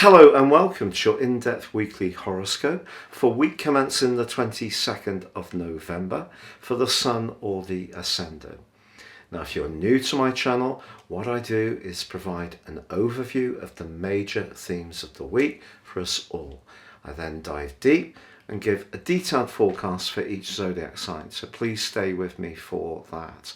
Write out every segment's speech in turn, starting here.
Hello and welcome to your in-depth weekly horoscope for week commencing the 22nd of November for the Sun or the Ascendant. Now, if you're new to my channel, what I do is provide an overview of the major themes of the week for us all. I then dive deep and give a detailed forecast for each zodiac sign, so please stay with me for that.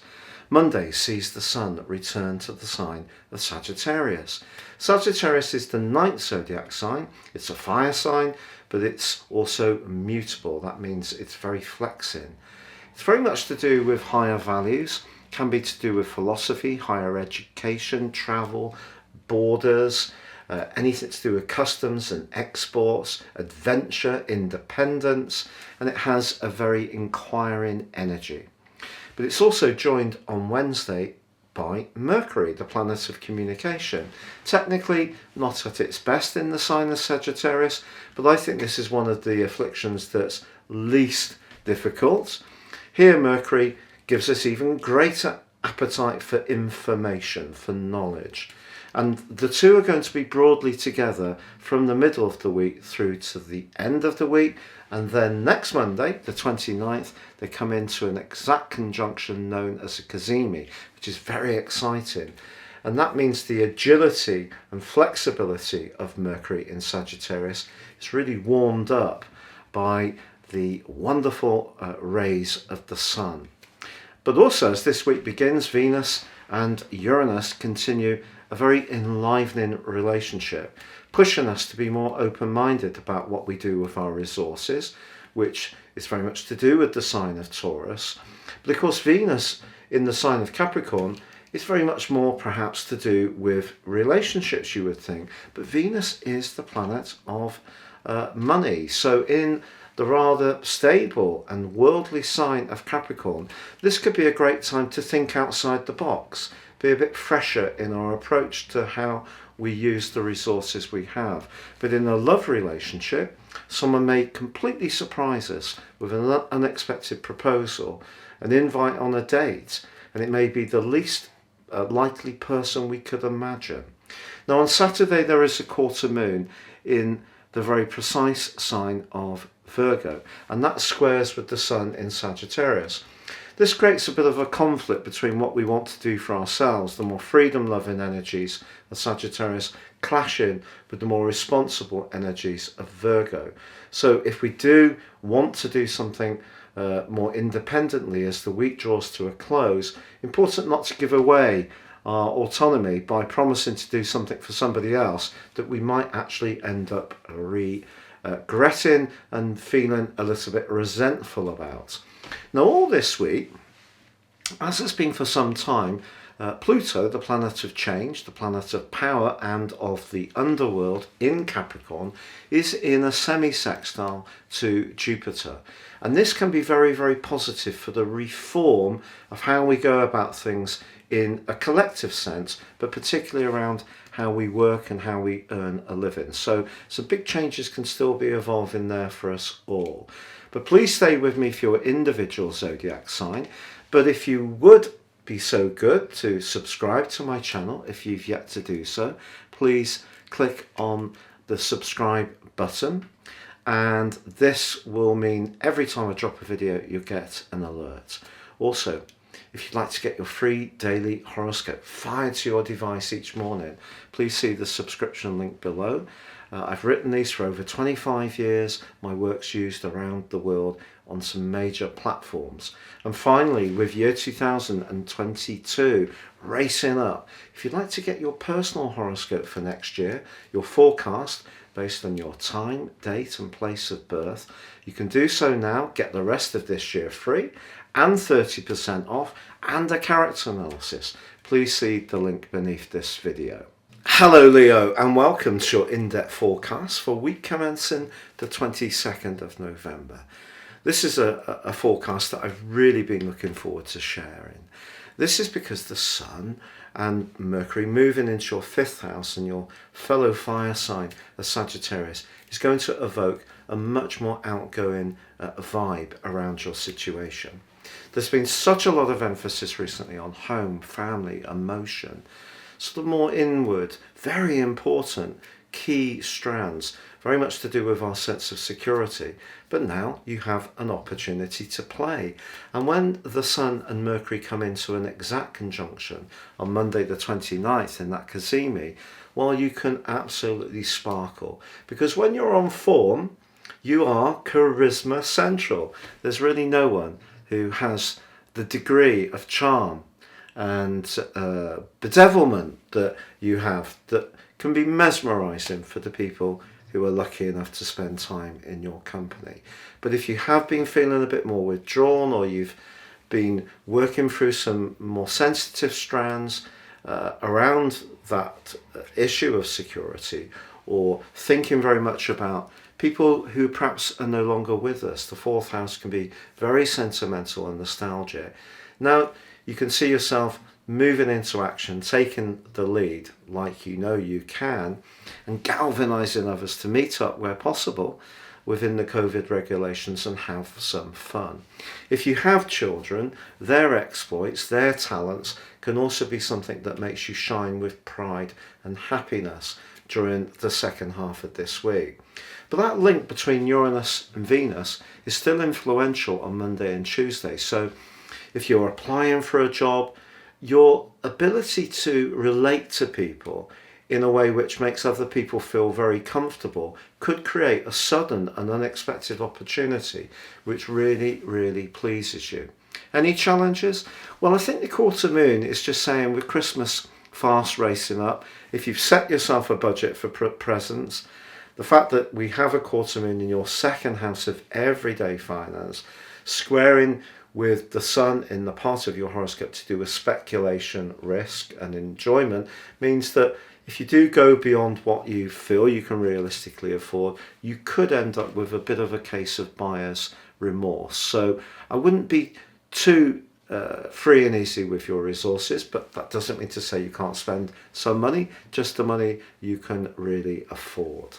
Monday sees the Sun return to the sign of Sagittarius. Sagittarius is the ninth zodiac sign. It's a fire sign, but it's also mutable. That means it's very flexing. It's very much to do with higher values, can be to do with philosophy, higher education, travel, borders, anything to do with customs and exports, adventure, independence, and it has a very inquiring energy. But it's also joined on Wednesday by Mercury, the planet of communication. Technically not at its best in the sign of Sagittarius, but I think this is one of the afflictions that's least difficult. Here Mercury gives us even greater appetite for information, for knowledge. And the two are going to be broadly together from the middle of the week through to the end of the week. And then next Monday, the 29th, they come into an exact conjunction known as a cazimi, which is very exciting. And that means the agility and flexibility of Mercury in Sagittarius is really warmed up by the wonderful rays of the Sun. But also, as this week begins, Venus and Uranus continue a very enlivening relationship, pushing us to be more open-minded about what we do with our resources, which is very much to do with the sign of Taurus. But of course, Venus in the sign of Capricorn is very much more perhaps to do with relationships, you would think. But Venus is the planet of money. So in the rather stable and worldly sign of Capricorn, this could be a great time to think outside the box, be a bit fresher in our approach to how we use the resources we have. But in a love relationship, someone may completely surprise us with an unexpected proposal, an invite on a date, and it may be the least likely person we could imagine. Now on Saturday there is a quarter moon in the very precise sign of Virgo, and that squares with the Sun in Sagittarius. This creates a bit of a conflict between what we want to do for ourselves, the more freedom-loving energies of Sagittarius clashing with the more responsible energies of Virgo. So if we do want to do something more independently as the week draws to a close, important not to give away our autonomy by promising to do something for somebody else that we might actually end up regretting and feeling a little bit resentful about. Now all this week, as it's been for some time, Pluto, the planet of change, the planet of power and of the underworld in Capricorn, is in a semi-sextile to Jupiter. And this can be very, very positive for the reform of how we go about things in a collective sense, but particularly around how we work and how we earn a living. So some big changes can still be evolving there for us all. But please stay with me for your individual zodiac sign. But if you would be so good to subscribe to my channel, if you've yet to do so, please click on the subscribe button. And this will mean every time I drop a video, you'll get an alert. Also, if you'd like to get your free daily horoscope fired to your device each morning, please see the subscription link below. I've written these for over 25 years. My work's used around the world on some major platforms. And finally, with year 2022 racing up, if you'd like to get your personal horoscope for next year, your forecast based on your time, date and place of birth, you can do so now. Get the rest of this year free and 30% off and a character analysis. Please see the link beneath this video. Hello Leo and welcome to your in-depth forecast for week commencing the 22nd of November. This is a forecast that I've really been looking forward to sharing. This is because the Sun and Mercury moving into your fifth house and your fellow fire sign, the Sagittarius, is going to evoke a much more outgoing vibe around your situation. There's been such a lot of emphasis recently on home, family, emotion, sort of more inward, very important key strands, very much to do with our sense of security. But now you have an opportunity to play. And when the Sun and Mercury come into an exact conjunction on Monday the 29th in that Cazimi, well, you can absolutely sparkle. Because when you're on form, you are charisma central. There's really no one who has the degree of charm and bedevilment that you have that can be mesmerizing for the people who are lucky enough to spend time in your company. But if you have been feeling a bit more withdrawn, or you've been working through some more sensitive strands around that issue of security, or thinking very much about people who perhaps are no longer with us, the fourth house can be very sentimental and nostalgic. Now you can see yourself moving into action, taking the lead like you know you can, and galvanizing others to meet up where possible within the COVID regulations and have some fun. If you have children, their exploits, their talents can also be something that makes you shine with pride and happiness during the second half of this week. But that link between Uranus and Venus is still influential on Monday and Tuesday. So if you're applying for a job, your ability to relate to people in a way which makes other people feel very comfortable could create a sudden and unexpected opportunity which really, really pleases you. Any challenges? Well, I think the quarter moon is just saying, with Christmas fast racing up, if you've set yourself a budget for presents, the fact that we have a quarter moon in your second house of everyday finance, squaring with the Sun in the part of your horoscope to do with speculation, risk and enjoyment, means that if you do go beyond what you feel you can realistically afford, you could end up with a bit of a case of buyer's remorse. So I wouldn't be too free and easy with your resources, but that doesn't mean to say you can't spend some money, just the money you can really afford.